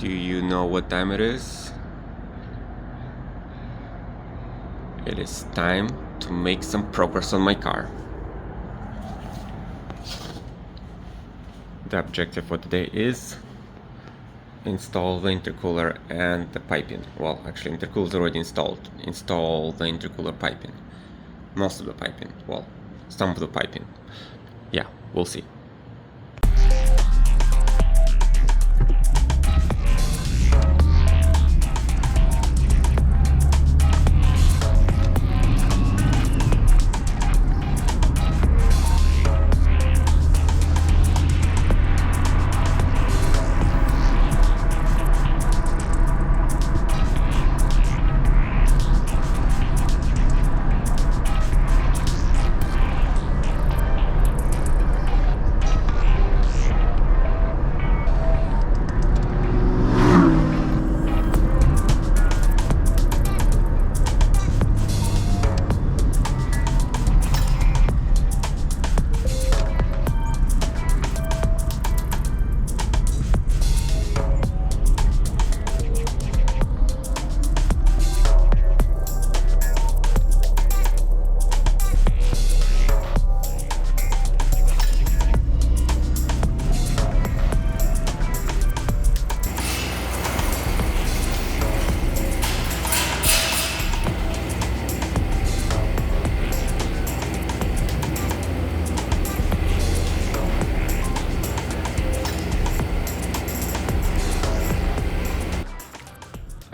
Do you know what time it is? It is time to make some progress on my car. The objective for today is install the intercooler and the piping. Well, actually intercooler is already installed. Install the intercooler piping. Most of the piping. Well, some of the piping. Yeah, we'll see.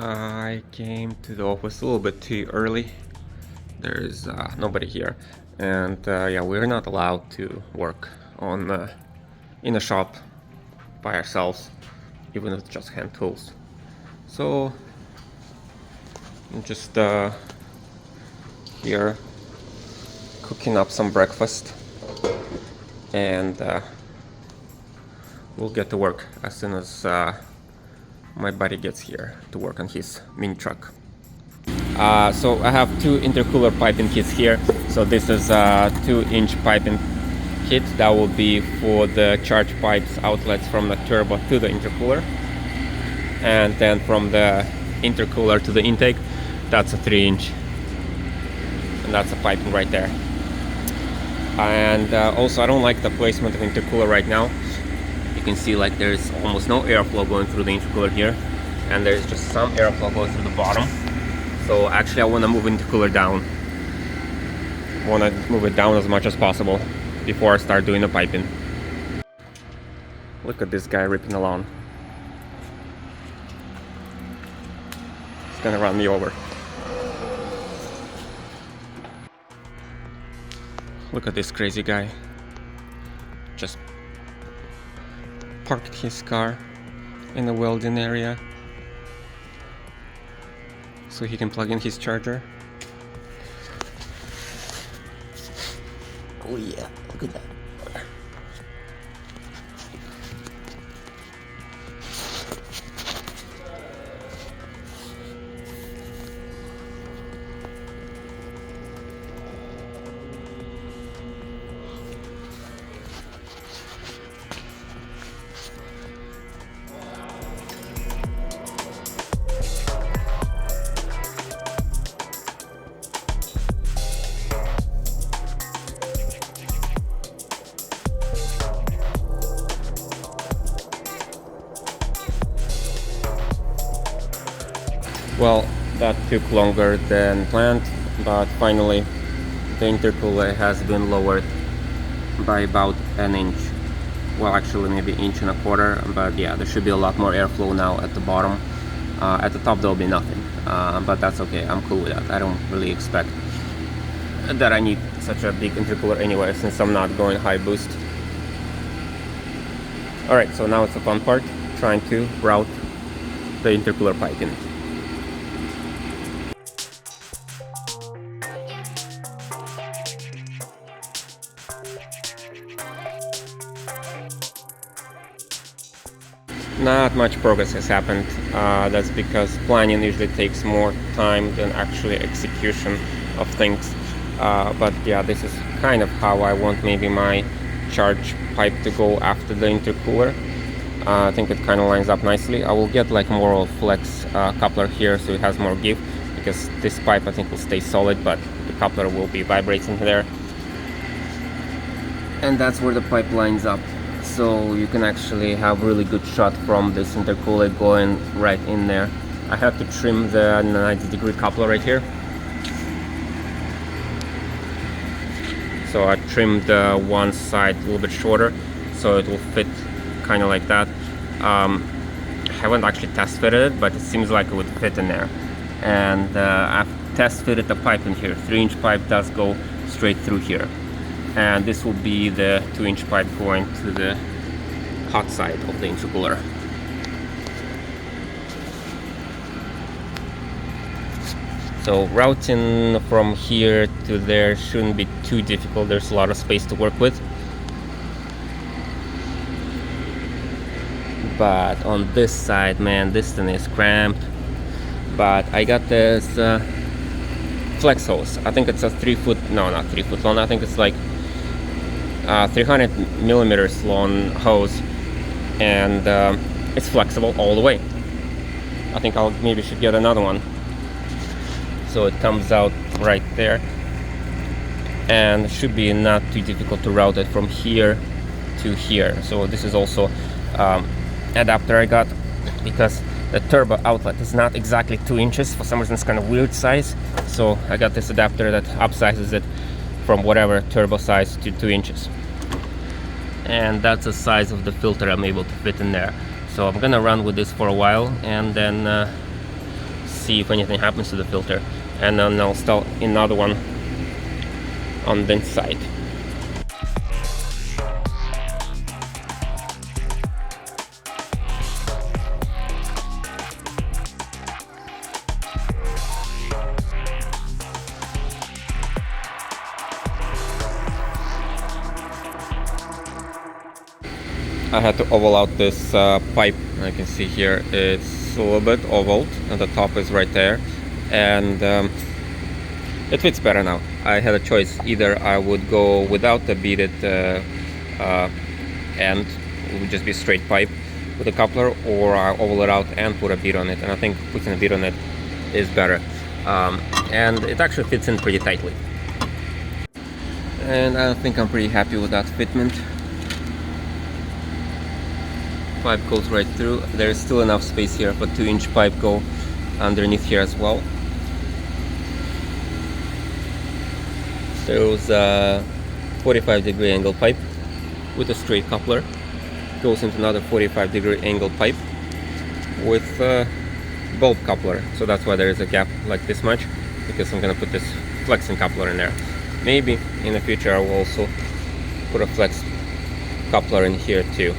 I came to the office a little bit too early. There is nobody here, and yeah, we're not allowed to work on in a shop by ourselves, even with just hand tools. So I'm just here cooking up some breakfast, and we'll get to work as soon as my buddy gets here to work on his mini truck. So I have two intercooler piping kits here. So this is a 2-inch piping kit that will be for the charge pipes outlets from the turbo to the intercooler, and then from the intercooler to the intake, that's a 3-inch, and that's a piping right there. And also I don't like the placement of intercooler right now. You can see like there's almost no airflow going through the intercooler here, and there's just some airflow going through the bottom. So actually I want to move intercooler down. I want to move it down as much as possible before I start doing the piping. Look at this guy ripping along. He's gonna run me over. Look at this crazy guy. Just parked his car in the welding area so he can plug in his charger. Oh yeah, look at that. Well, that took longer than planned, but finally the intercooler has been lowered by about an inch. Well, actually maybe 1.25 inches, but yeah, there should be a lot more airflow now at the bottom. At the top there'll be nothing, but that's okay. I'm cool with that. I don't really expect that I need such a big intercooler anyway, since I'm not going high boost. Alright, so now it's the fun part, trying to route the intercooler piping. Not much progress has happened. That's because planning usually takes more time than actually execution of things. But yeah, this is kind of how I want maybe my charge pipe to go after the intercooler. I think it kind of lines up nicely. I will get like more of flex coupler here so it has more give, because this pipe I think will stay solid, but the coupler will be vibrating there. And that's where the pipe lines up, so you can actually have really good shot from this intercooler going right in there. I have to trim the 90-degree coupler right here, so I trimmed one side a little bit shorter so it will fit kind of like that. I haven't actually test fitted it, but it seems like it would fit in there. And I've test fitted the pipe in here. 3-inch pipe does go straight through here, and this will be the 2-inch pipe going to the hot side of the intercooler. So routing from here to there shouldn't be too difficult. There's a lot of space to work with. But on this side, man, this thing is cramped. But I got this flex hose. I think it's a 3 foot, no, not 3 foot long. I think it's like 300 millimeters long hose, and it's flexible all the way. I think I'll maybe should get another one. So it comes out right there, and it should be not too difficult to route it from here to here. So this is also adapter I got, because the turbo outlet is not exactly 2 inches. For some reason it's kind of weird size, so I got this adapter that upsizes it from whatever turbo size to 2 inches. And that's the size of the filter I'm able to fit in there. So I'm gonna run with this for a while and then see if anything happens to the filter, and then I'll install another one on this side. I had to oval out this pipe. I can see here it's a little bit ovaled, and the top is right there, and it fits better now. I had a choice: either I would go without the beaded end, it would just be straight pipe with a coupler, or I oval it out and put a bead on it, and I think putting a bead on it is better, and it actually fits in pretty tightly, and I think I'm pretty happy with that fitment. Pipe goes right through. There is still enough space here for 2-inch pipe go underneath here as well. There was a 45-degree angle pipe with a straight coupler. Goes into another 45-degree angle pipe with a bulb coupler. So that's why there is a gap like this much, because I'm gonna put this flexing coupler in there. Maybe in the future I will also put a flex coupler in here too,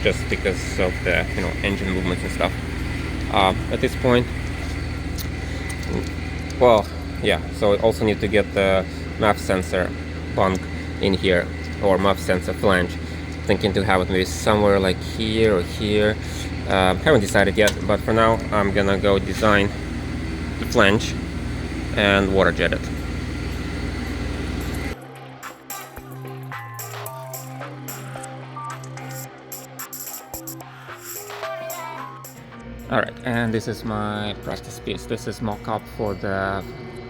just because of the engine movements and stuff. At this point, well, yeah, so I also need to get the MAF sensor bunk in here, or MAF sensor flange. Thinking to have it maybe somewhere like here or here. Haven't decided yet, but for now I'm gonna go design the flange and water jet it. Alright, and this is my practice piece. This is mock-up for the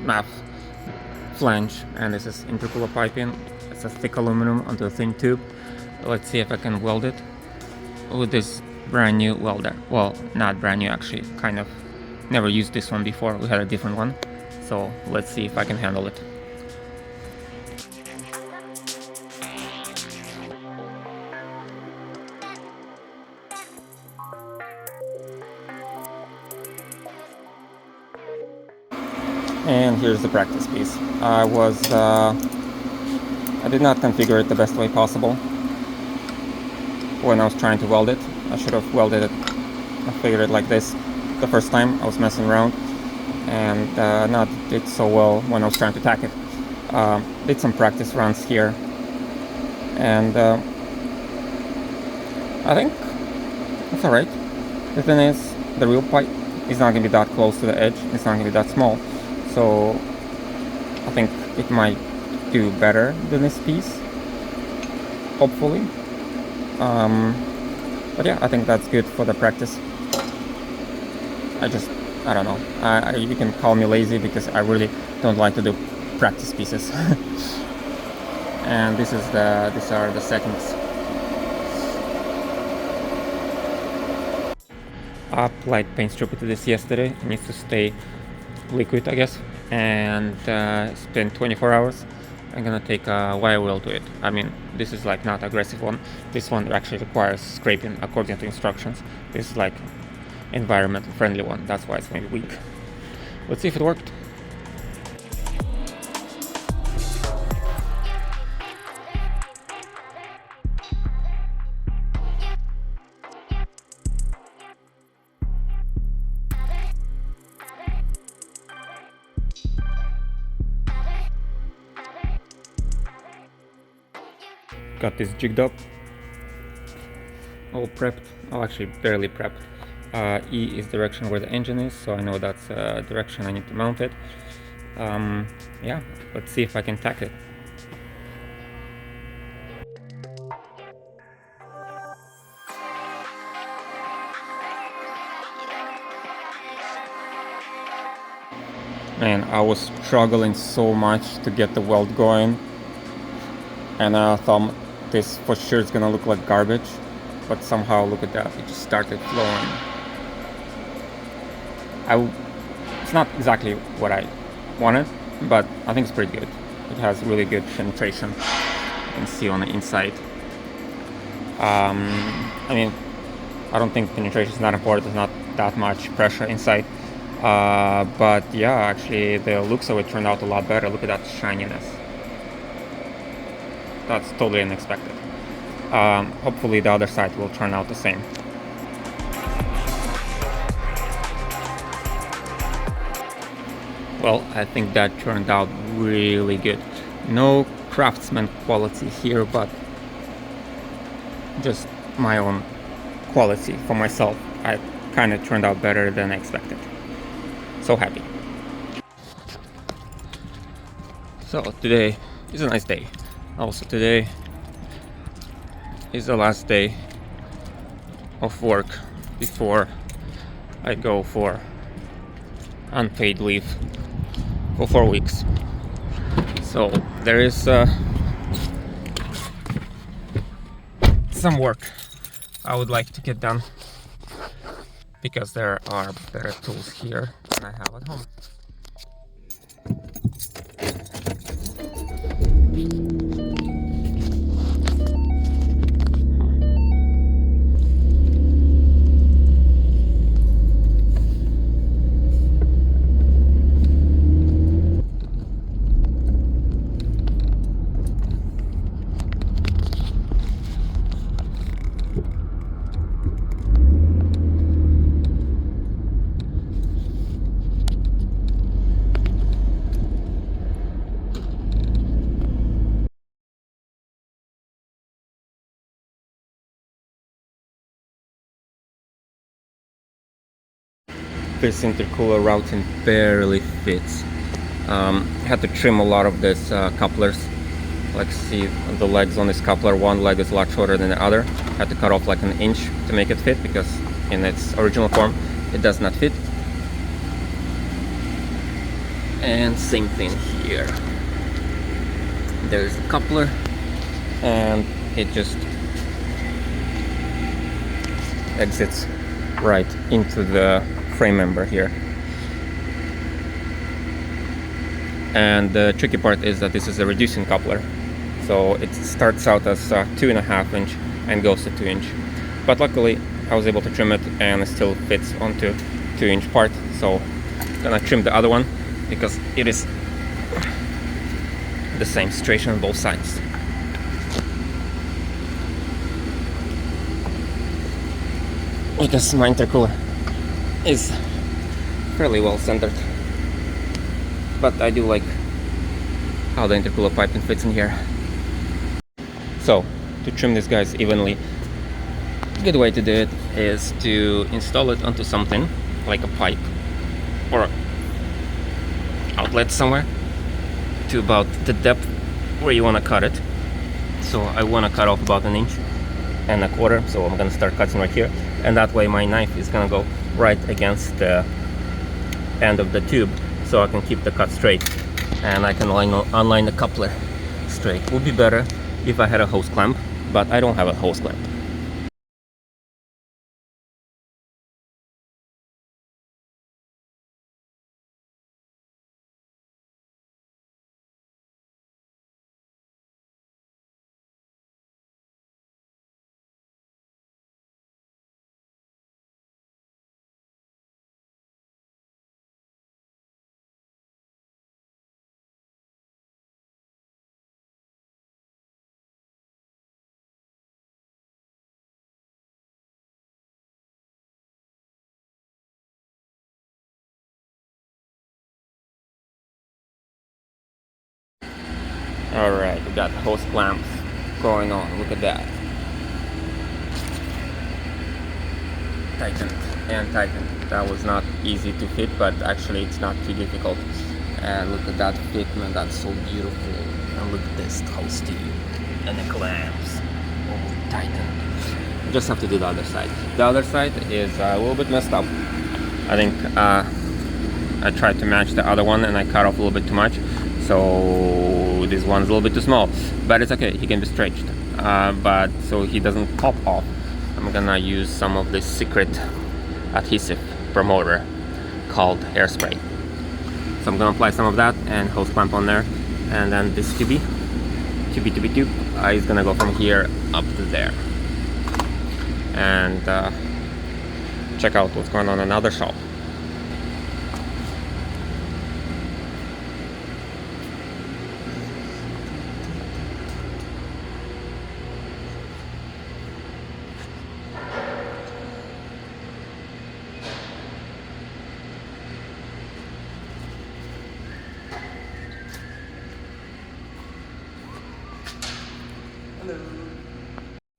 MAF flange, and this is intercooler piping. It's a thick aluminum onto a thin tube. Let's see if I can weld it with this brand new welder. Well, not brand new actually, kind of never used this one before. We had a different one, so let's see if I can handle it. And here's the practice piece. I did not configure it the best way possible when I was trying to weld it. I should have welded it, configured it like this the first time I was messing around, and not did so well when I was trying to tack it. Did some practice runs here, and I think it's alright. The thing is, the real pipe is not going to be that close to the edge, it's not going to be that small. So I think it might do better than this piece, hopefully. But yeah, I think that's good for the practice. I don't know. You can call me lazy because I really don't like to do practice pieces. And these are the settings. I applied paint stripper to this yesterday. It needs to stay liquid, I guess, and spend 24 hours. I'm gonna take a wire wheel to it. I mean, this is like not aggressive one. This one actually requires scraping according to instructions. This is like environmental friendly one. That's why it's maybe weak. Let's see if it worked. Got this jigged up, all prepped. Oh, actually barely prepped. E is direction where the engine is, so I know that's direction I need to mount it. Yeah, let's see if I can tack it. Man, I was struggling so much to get the weld going, and I thought this for sure is gonna look like garbage, but somehow look at that, it just started flowing. It's not exactly what I wanted, but I think it's pretty good. It has really good penetration. You can see on the inside. I mean, I don't think penetration is not important. There's not that much pressure inside. But yeah, actually the looks of it turned out a lot better. Look at that shininess. That's totally unexpected. Hopefully the other side will turn out the same. Well, I think that turned out really good. No craftsman quality here, but just my own quality for myself. I kind of turned out better than I expected. So happy. So today is a nice day. Also today is the last day of work before I go for unpaid leave for 4 weeks. So there is some work I would like to get done because there are better tools here than I have at home. This intercooler routing barely fits. Had to trim a lot of these couplers. Like, see the legs on this coupler, one leg is a lot shorter than the other. Had to cut off like 1 inch to make it fit because in its original form it does not fit. And same thing here. There's the coupler and it just exits right into the frame member here. And the tricky part is that this is a reducing coupler, so it starts out as 2.5 inch and goes to 2 inch, but luckily I was able to trim it and it still fits onto 2 inch part. So I'm gonna trim the other one because it is the same situation on both sides. Because my intercooler is fairly well centered, but I do like how the intercooler piping fits in here. So to trim these guys evenly, a good way to do it is to install it onto something like a pipe or outlet somewhere to about the depth where you want to cut it. So I want to cut off about 1 inch, 1.25, so I'm gonna start cutting right here, and that way my knife is gonna go right against the end of the tube, so I can keep the cut straight, and I can unline the coupler straight. Would be better if I had a hose clamp, but I don't have a hose clamp. Alright, we got hose clamps going on, look at that. Tightened and tightened. That was not easy to fit, but actually it's not too difficult. And look at that fit, man, that's so beautiful. And look at this hose tube and the clamps. Oh, tightened. Just have to do the other side. The other side is a little bit messed up. I think I tried to match the other one and I cut off a little bit too much. So this one's a little bit too small, but it's okay, he can be stretched. But so he doesn't pop off, I'm gonna use some of this secret adhesive promoter called hairspray. So I'm gonna apply some of that and hose clamp on there, and then this tube is gonna go from here up to there. And check out what's going on in another shop.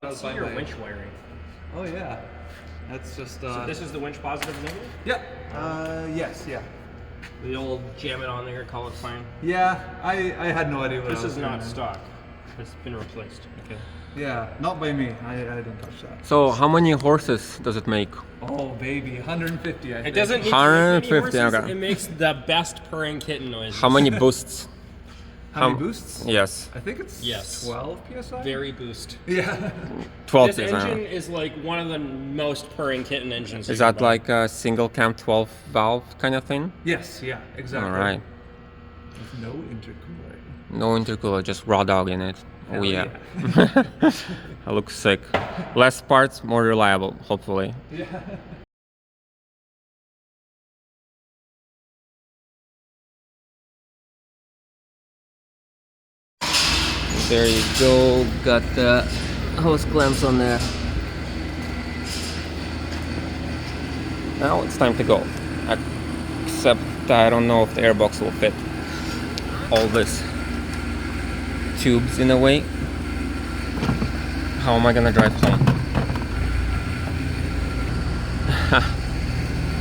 I see your winch wiring. Oh yeah, that's just. So this is the winch positive and negative? Yeah. Yes. Yeah. The old jam it on there, call it fine. Yeah. I had no idea what. This I was is not doing. stock. It's been replaced. Okay. Yeah, not by me. I didn't touch that. So how many horses does it make? Oh baby, 150. I think. It doesn't need 150, horses. okay. It makes the best purring kitten noises. How many boosts? How many boosts? Yes. I think it's Yes. 12 psi. Very boost. Yeah. 12 This psi. engine is like one of the most purring kitten engines. Is you can that buy. like a single cam 12 valve kind of thing? Yes. Yeah. Exactly. All right. With no intercooler. No intercooler, just raw dog in it. Oh Hell yeah. That looks sick. Less parts, more reliable, hopefully. Yeah. There you go. Got the hose clamps on there. Now it's time to go. Except I don't know if the airbox will fit all this tubes in a way. How am I gonna drive home?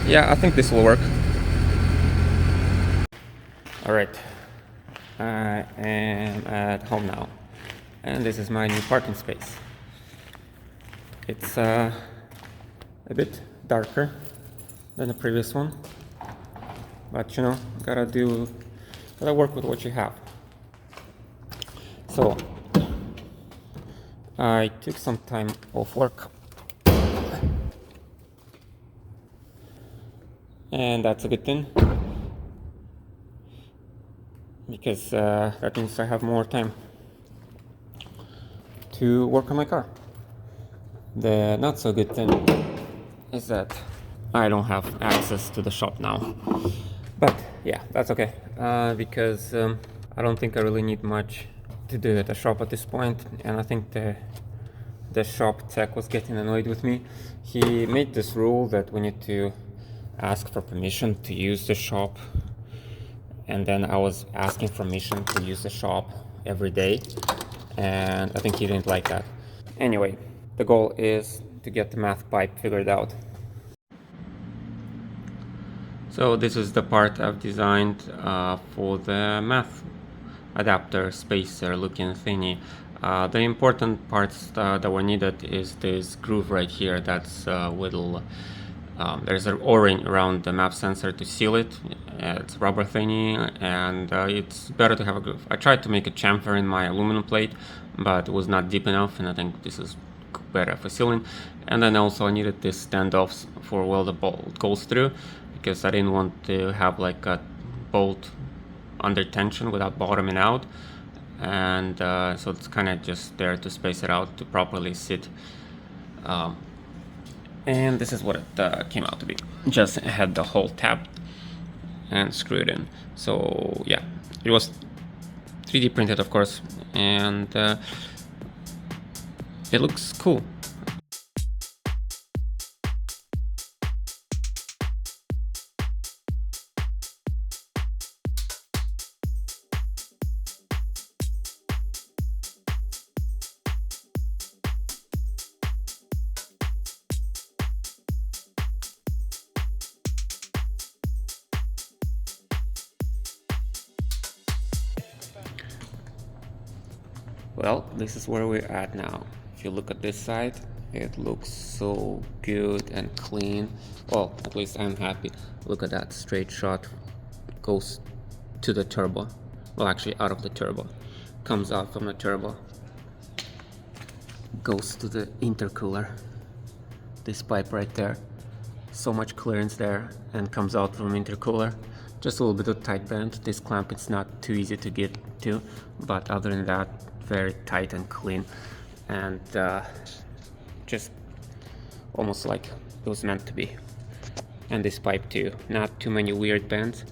Yeah, I think this will work. Alright, I am at home now, and this is my new parking space. It's a bit darker than the previous one, but you know, gotta work with what you have. So I took some time off work, and that's a good thing, because that means I have more time to work on my car. The not so good thing is that I don't have access to the shop now, but yeah, that's okay, because I don't think I really need much to do at the shop at this point, and I think the shop tech was getting annoyed with me. He made this rule that we need to ask for permission to use the shop, and then I was asking permission to use the shop every day, and I think he didn't like that. Anyway, the goal is to get the math pipe figured out. So this is the part I've designed for the math adapter spacer looking thingy. The important parts that were needed is this groove right here. That's little. There's an O-ring around the map sensor to seal it. It's rubber thingy, and it's better to have a groove. I tried to make a chamfer in my aluminum plate, but it was not deep enough, and I think this is better for sealing. And then also I needed this standoffs for where the bolt goes through, because I didn't want to have like a bolt under tension without bottoming out, and so it's kind of just there to space it out to properly sit. And this is what it came out to be. Just had the hole tapped and screwed in. So yeah, it was 3D printed, of course, and it looks cool. Well, this is where we're at now. If you look at this side, it looks so good and clean. Well, at least I'm happy. Look at that straight shot. Goes to the turbo. Well, actually out of the turbo. Comes out from the turbo. Goes to the intercooler. This pipe right there. So much clearance there, and comes out from intercooler. Just a little bit of tight bend. This clamp, it's not too easy to get to, but other than that, very tight and clean, and just almost like it was meant to be. And this pipe too, not too many weird bends,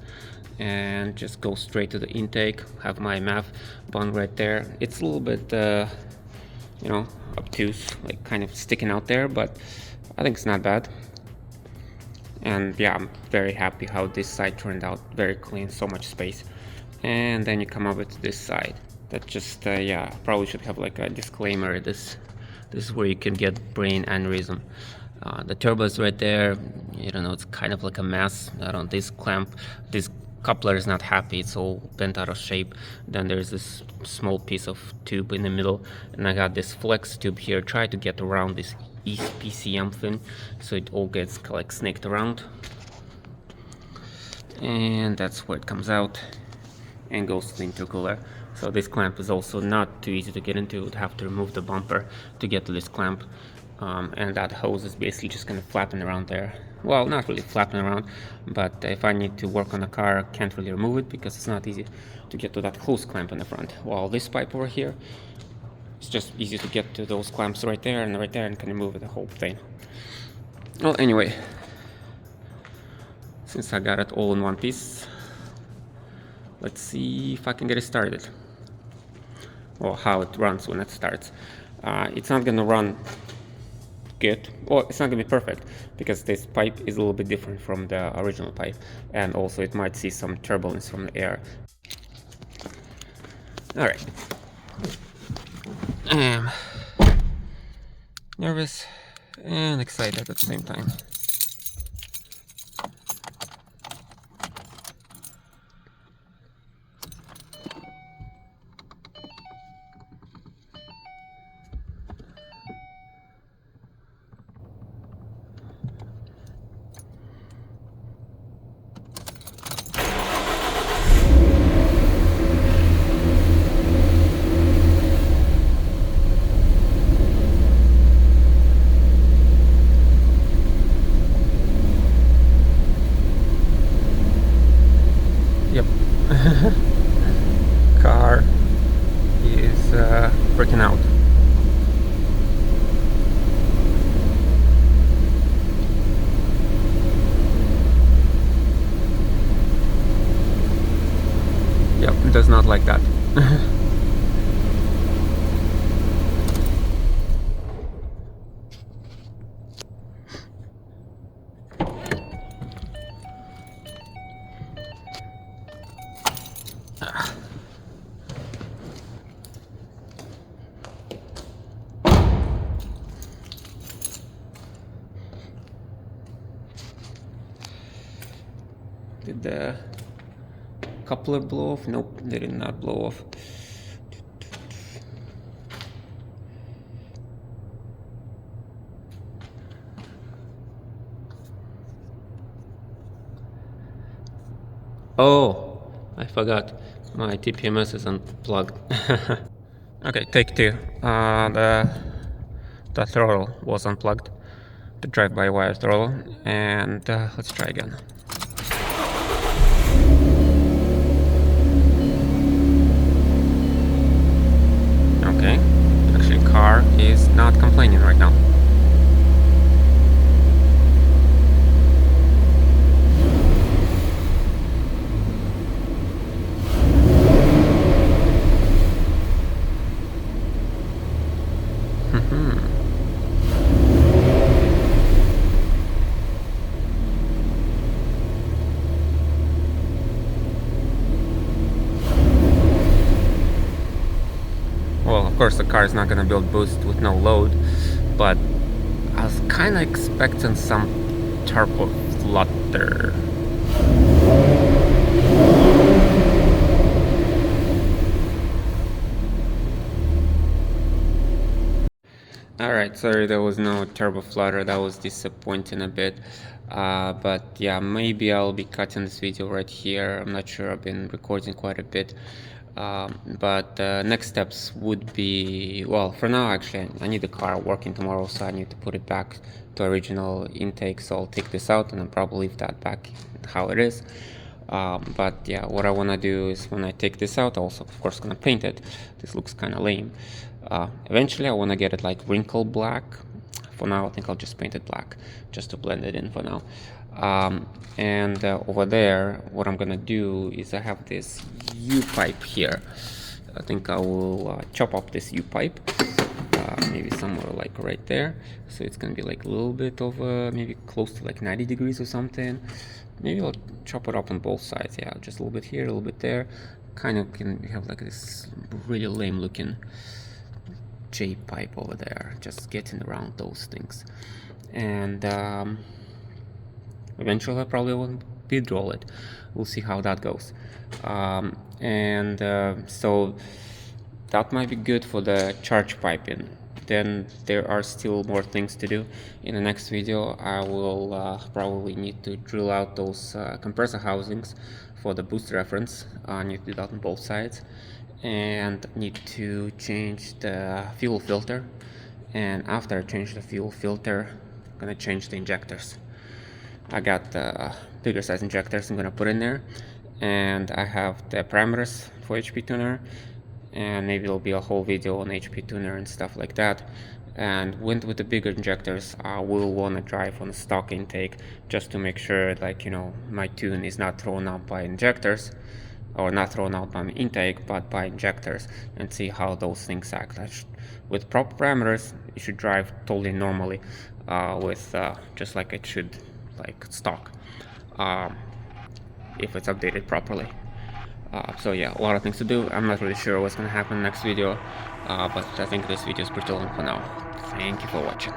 and just go straight to the intake. Have my MAF bung right there. It's a little bit you know, obtuse, like kind of sticking out there, but I think it's not bad. And yeah, I'm very happy how this side turned out. Very clean, so much space. And then you come over to this side. That just yeah, probably should have like a disclaimer. This is where you can get brain aneurysm. The turbo is right there. You don't know, it's kind of like a mess. I don't know, this clamp, this coupler is not happy. It's all bent out of shape. Then there's this small piece of tube in the middle, and I got this flex tube here. Try to get around this PCM thing, so it all gets like snaked around. And that's where it comes out and goes to the intercooler. So this clamp is also not too easy to get into. You'd have to remove the bumper to get to this clamp. And that hose is basically just kind of flapping around there. Well, not really flapping around, but if I need to work on a car, I can't really remove it because it's not easy to get to that hose clamp in the front. While this pipe over here, it's just easy to get to those clamps right there and can remove the whole thing. Well, anyway, since I got it all in one piece, let's see if I can get it started. Or how it runs when it starts. It's not gonna run good. Well, it's not gonna be perfect because this pipe is a little bit different from the original pipe, and also it might see some turbulence from the air. Alright. Nervous and excited at the same time. Yep. Car is freaking out. Yep, it does not like that. Did the coupler blow off? Nope, they did not blow off. Oh, I forgot. My TPMS is unplugged. Okay, take two. The throttle was unplugged. The drive-by-wire throttle, and let's try again. Okay, actually, car is not complaining right now. Well, of course, the car is not gonna build boost with no load, but I was kind of expecting some turbo flutter. Alright, sorry there was no turbo flutter, that was disappointing a bit. But yeah, maybe I'll be cutting this video right here. I'm not sure, I've been recording quite a bit. But next steps would be, well, for now actually I need the car working tomorrow, so I need to put it back to original intake. So I'll take this out and I'll probably leave that back how it is. But yeah, what I want to do is when I take this out, also of course gonna paint it. This looks kind of lame. Eventually I want to get it like wrinkle black. For now I think I'll just paint it black just to blend it in for now. And over there what I'm gonna do is I have this U-pipe here. I think I will chop up this U-pipe, maybe somewhere like right there, so it's gonna be like a little bit of maybe close to like 90 degrees or something. Maybe I'll chop it up on both sides, yeah, just a little bit here, a little bit there. Kind of can have like this really lame looking J-pipe over there, just getting around those things. And eventually I probably will bid roll it. We'll see how that goes. So that might be good for the charge piping. Then there are still more things to do. In the next video I will probably need to drill out those compressor housings for the boost reference. I need to do that on both sides, and need to change the fuel filter. And after I change the fuel filter, I'm gonna change the injectors. I got the bigger size injectors I'm gonna put in there, and I have the parameters for HP tuner, and maybe there'll be a whole video on HP tuner and stuff like that. And with the bigger injectors, I will want to drive on a stock intake just to make sure, like, you know, my tune is not thrown out by injectors, or not thrown out by intake but by injectors, and see how those things act. With proper parameters you should drive totally normally, with just like it should, like stock, if it's updated properly. So yeah, a lot of things to do. I'm not really sure what's gonna happen next video, but I think this video is pretty long for now. Thank you for watching.